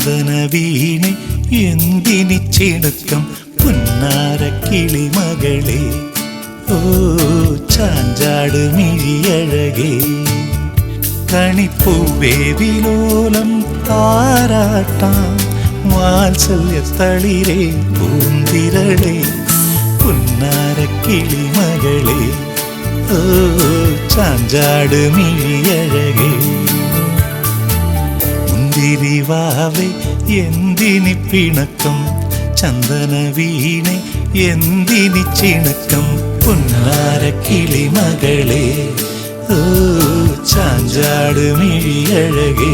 ചന്ദന വീണെ എന്തിനി ചിണുക്കം പുന്നാര കിളിമകളെ ഓ ചാഞ്ചാട് മിഴിയഴകേ കണിപ്പൂവേ വിലോലം താരാട്ടാം വാത്സല്യത്തളിരേ പൂന്തിരളേ പുന്നാര കിളിമകളെ ഓ ചാഞ്ചാട് മിഴിയഴകേ മുന്തിരിവാവേ എന്തിനി പിണക്കം ചന്ദന വീണെ എന്തിനി ചിണക്കം പുന്നാര കിളിമകളെ ഓ ചാഞ്ചാട് മിഴിയഴകേ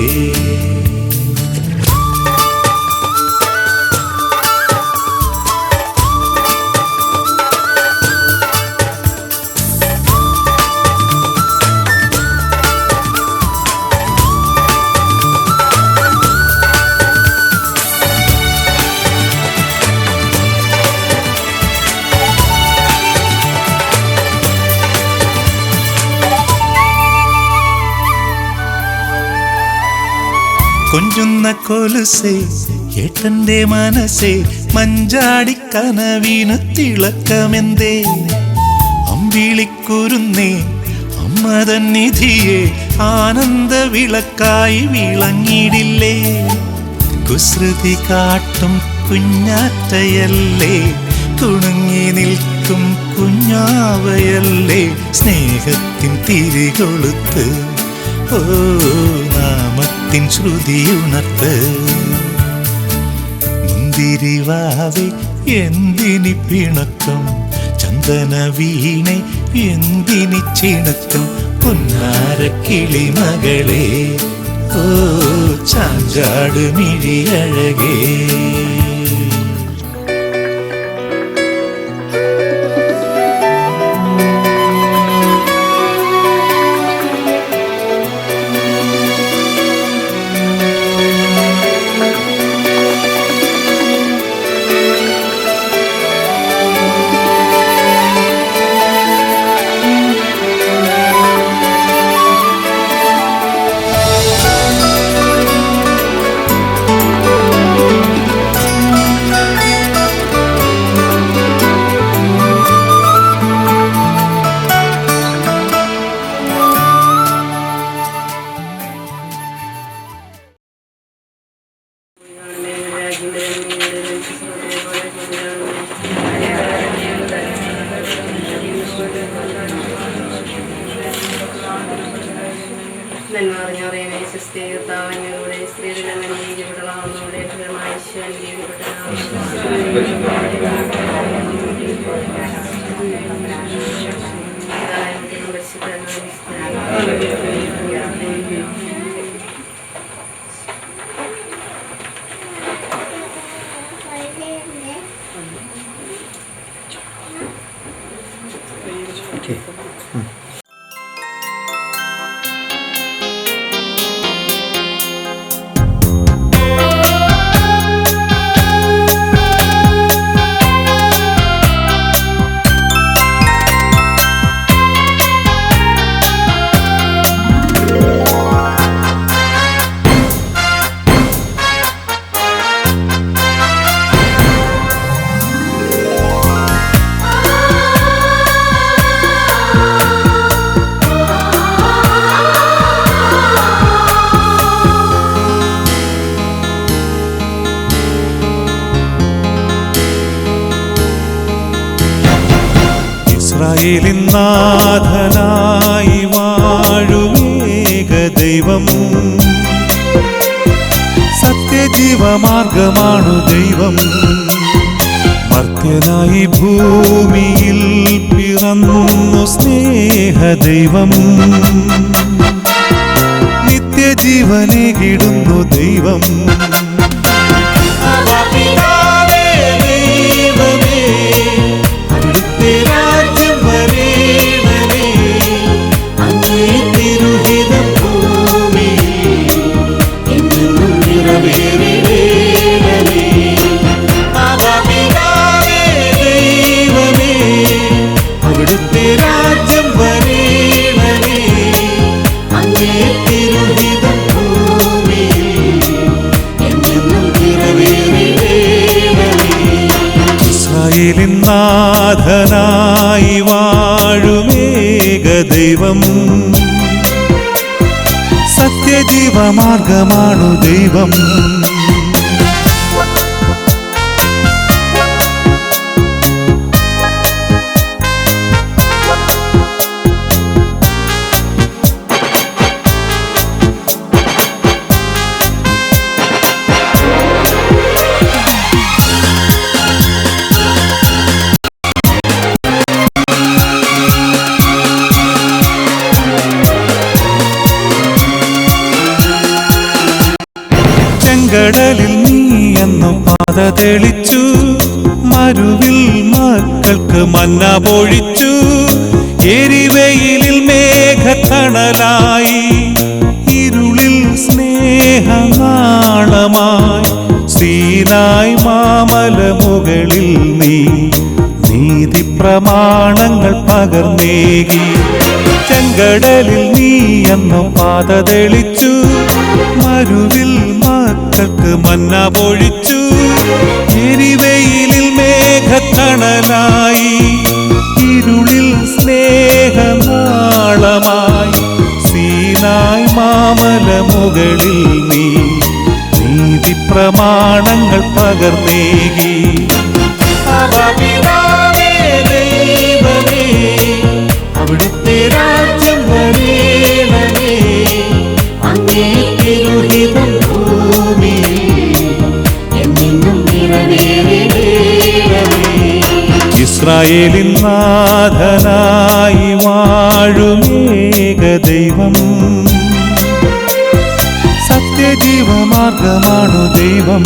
കൊഞ്ചുന്ന കൊലുസേ ഏട്ടന്റെ മനസ്സേ മഞ്ചാടിക്കനവിന് തിളക്കമെന്തേ അമ്പിളിക്കുരുന്നേ അമ്മതൻ നിധിയെ ആനന്ദ വിളക്കായി വിളങ്ങിടില്ലേ കുസൃതി കാട്ടും കുഞ്ഞാറ്റയല്ലേ കുണുങ്ങി നിൽക്കും കുഞ്ഞാവയല്ലേ സ്നേഹത്തിൻ തിരികൊളുത്ത് ഓ നാമത്തിൻ ശ്രുതിയുണർത്ത് മുന്തിരിവാവേ എന്തിനി പിണക്കം ചന്ദന വീണെ എന്തിനി ചിണക്കം പുന്നാര കിളിമകളെ ഓ ചാഞ്ചാട് മിഴിയഴകേ ഇസ്രായേലിൻ നാഥനായി വാഴുമേക ദൈവം സത്യജീവമാർഗമാണു ദൈവം മർത്യനായി ഭൂമിയിൽ പിറന്നു സ്നേഹദൈവം നിത്യജീവനേകിടുന്നു ദൈവം അങ്ങേ തിരുഹിതം ഭൂമിയിൽ ഇസ്രായേലിൻ നാഥനായി വാഴുമേക ദൈവം സത്യജീവമാർഗമാണു ദൈവം. ചെങ്കടലിൽ നീ എന്നു പാത തെളിച്ചു, മരുവിൽ മക്കൾക്ക് മന്ന പൊഴിച്ചു. എരിവെയിലിൽ മേഘത്തണലായി, ഇരുളിൽ സ്നേഹനാളമായി. സീനായ് മാമല മുകളിൽ നീ നീതി പ്രമാണങ്ങൾ പകർന്നേകി. ചെങ്കടലിൽ നീ എന്നു പാത തെളിച്ചു, മരുവിൽ മക്കൾക്ക് മന്ന പൊഴിച്ചു. എരിവെയിലിൽ മേഘത്തണലായി, ഇരുളിൽ സ്നേഹനാളമായി. സീനായ് മാമല മുകളിൽ നീ നീതി പ്രമാണങ്ങൾ പകർന്നേകി. അവിടുത്തെ രാജ്യം വരേണമേ, അങ്ങേ തിരുഹിതം ഭൂമിയിൽ എന്നെന്നും നിറവേറേണമേ. ഇസ്രായേലിൻ നാഥനായി വാഴുമേക ദൈവം സത്യജീവമാർഗമാണു ദൈവം.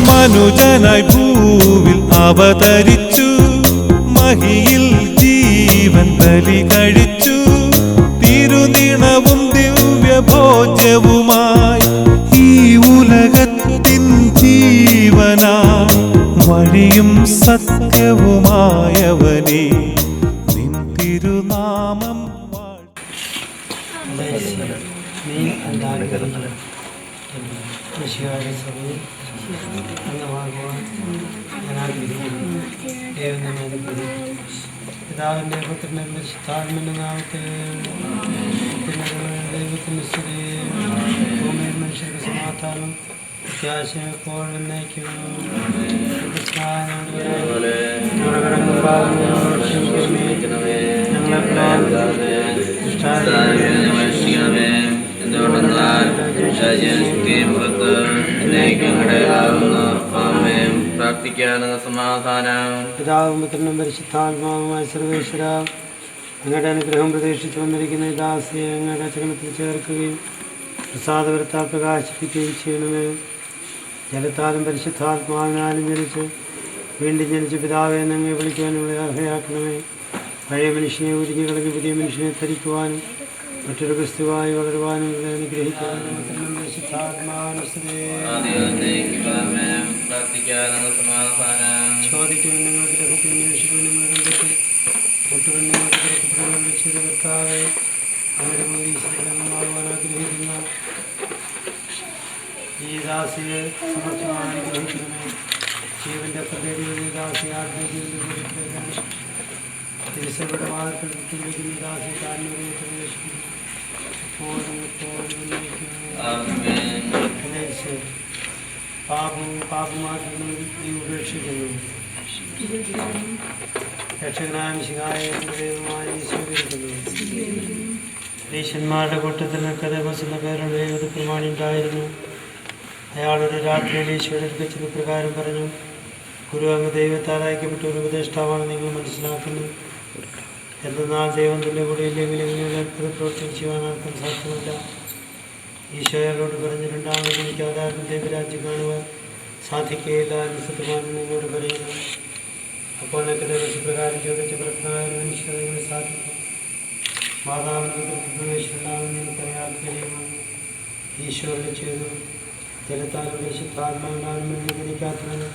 മനുജനായി ഭൂവിൽ അവതരിച്ചു, മഹിയിൽ ജീവൻ ബലി കഴിച്ചു. തിരുനിണവും ദിവ്യഭോജ്യവുമായി ഈ ഉലകത്തിൻ ജീവനായി, വഴിയും സത്യവുമായവനെ നിൻ തിരുനാമം പിതാവിൻ്റെ പുത്രൻ്റെ പരിശുദ്ധാത്മൻ്റെ നാമത്തിൽ ദൈവത്തിൻ്റെ സ്തുതി. ഭൂമിയിൽ മനുഷ്യർക്ക് സമാധാനം പ്രത്യാശയും എപ്പോഴും നയിക്കുന്നു. പിതാവും പുത്രനും പരിശുദ്ധാത്മാവുമായ സർവേശ്വര, അങ്ങയുടെ അനുഗ്രഹം പ്രതീക്ഷിച്ചു വന്നിരിക്കുന്ന ഈ ദാസിയെ അങ്ങയുടെ ചരണത്തിൽ ചേർക്കുകയും പ്രസാദപരത്താൽ പ്രകാശിപ്പിക്കുകയും ചെയ്യണമേ. ജലത്താലും പരിശുദ്ധാത്മാവിനാലും ജനിച്ച് വീണ്ടും ജനിച്ച് പിതാവെ എന്നങ്ങെ വിളിക്കുവാൻ ഇവിടെ അർഹയാക്കണമേ. പഴയ മനുഷ്യനെ ഉരിഞ്ഞു കളഞ്ഞ് പുതിയ മനുഷ്യനെ ധരിക്കുവാനും മറ്റൊരു ക്രിസ്തുവായി വളരുവാനും ഇവിടെ അനുഗ്രഹിക്കാനും ചോദിക്കുവാൻ നിങ്ങൾക്ക് ലഭിക്കും, അന്വേഷിക്കുവാൻ നിങ്ങൾ കണ്ടെത്തും, മുട്ടുവാൻ നിങ്ങൾക്ക് തുറക്കപ്പെടുവാൻ വെച്ചത് കർത്താവേ. അങ്ങനെ മോദീശ്വരമാകുവാൻ ആഗ്രഹിക്കുന്ന ഈ ദാസിയെ സമർത്ഥമായി അനുഗ്രഹിക്കണമേ. ജീവന്റെ പ്രതിനിധി ദാസി ആത്മജീവന്റെ തിരിച്ചവരുടെ വാർത്തകൾ വിട്ടുപിടിക്കുന്ന ദാസി താഴ്ന്നവരെ പ്രവേശിക്കുന്നു. പാപമാർഗങ്ങൾ നീ ഉപേക്ഷിക്കുന്നു. രക്ഷകനായ ശിഖായമായി സ്വീകരിക്കുന്നു. ഈശ്വന്മാരുടെ കൂട്ടത്തിൽ നിക്കദേമസ് എന്ന പേരുള്ള ഏത് പ്രമാണി ഉണ്ടായിരുന്നു. അയാളൊരു രാത്രിയിൽ ഈശോയുടെ അടുത്ത് പ്രകാരം പറഞ്ഞു, ഗുരു അങ്ങ് ദൈവത്താൽ അയക്കപ്പെട്ട ഒരു ഉപദേഷ്ടാവാണ് നിങ്ങൾ മനസ്സിലാക്കുന്നു. എന്തെന്നാൽ ദൈവം തൻ്റെ കൂടെ ഇല്ലെങ്കിൽ ഇങ്ങനെയുള്ള അത്ഭുത പ്രവർത്തനം ചെയ്യുവാൻ ആർക്കും സാധ്യമല്ല. ഈശോയോട് പറഞ്ഞു, രണ്ടാമത് എനിക്ക് ആധാരം ദൈവരാജ്യം കാണുവാൻ സാധിക്കുകയില്ല എന്ന് സത്യമായി നിങ്ങളോട് പറയുന്നു. അപ്പോൾ നിനക്ക് ദിവസപ്രകാരം ചോദിച്ച പ്രധാന മനുഷ്യരെ സാധിക്കും. മാതാവിന് പ്രവേശനമുണ്ടാകുന്ന നിനക്കറിയാൻ കഴിയുമോ? ഈശോയുടെ ചെയ്തു ജലത്താലും വിശുദ്ധാത്മാവിനാലും അനുകരിക്കാത്തവന്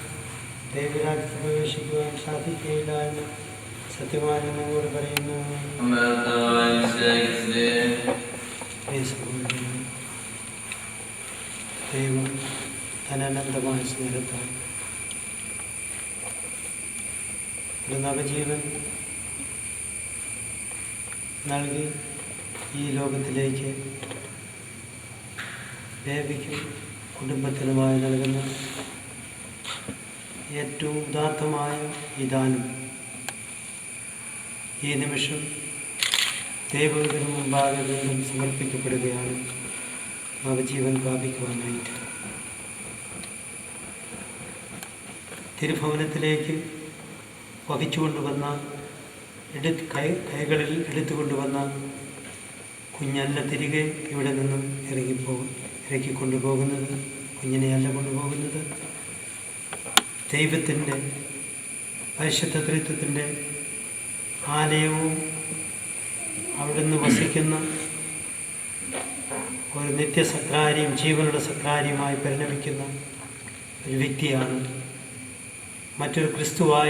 ദൈവരാജ്യത്തിൽ പ്രവേശിക്കുവാൻ സാധിക്കുകയില്ല എന്ന് സത്യമായി നമ്മോട് പറയുന്നു. ദൈവം അനന്തമായ സ്നേഹത്താൽ ഒരു നവജീവൻ നൽകി ഈ ലോകത്തിലേക്ക് ബേബിക്കും കുടുംബത്തിനുമായി നൽകുന്ന ഏറ്റവും ഉദാത്തമായ ഈ ദാനം ഈ നിമിഷം ദൈവത്തിന് മുമ്പാകെ വീണ്ടും സമർപ്പിക്കപ്പെടുകയാണ് നവജീവൻ പ്രാപിക്കുവാനായിട്ട്. തിരുഭവനത്തിലേക്ക് വഹിച്ചുകൊണ്ടുവന്ന കൈകളിൽ എടുത്തുകൊണ്ടുവന്ന കുഞ്ഞല്ല തിരികെ ഇവിടെ നിന്നും ഇറക്കിക്കൊണ്ടുപോകുന്നത്. കുഞ്ഞിനെയല്ല കൊണ്ടുപോകുന്നത്, ദൈവത്തിൻ്റെ പരിശുദ്ധ ത്രിത്വത്തിൻ്റെ ആലയവും അവിടുന്ന് വസിക്കുന്ന ഒരു നിത്യസക്രാരിയും ജീവനുള്ള സക്രാരിയുമായി പരിണമിക്കുന്ന ഒരു വ്യക്തിയാണ്. മറ്റൊരു ക്രിസ്തുവായ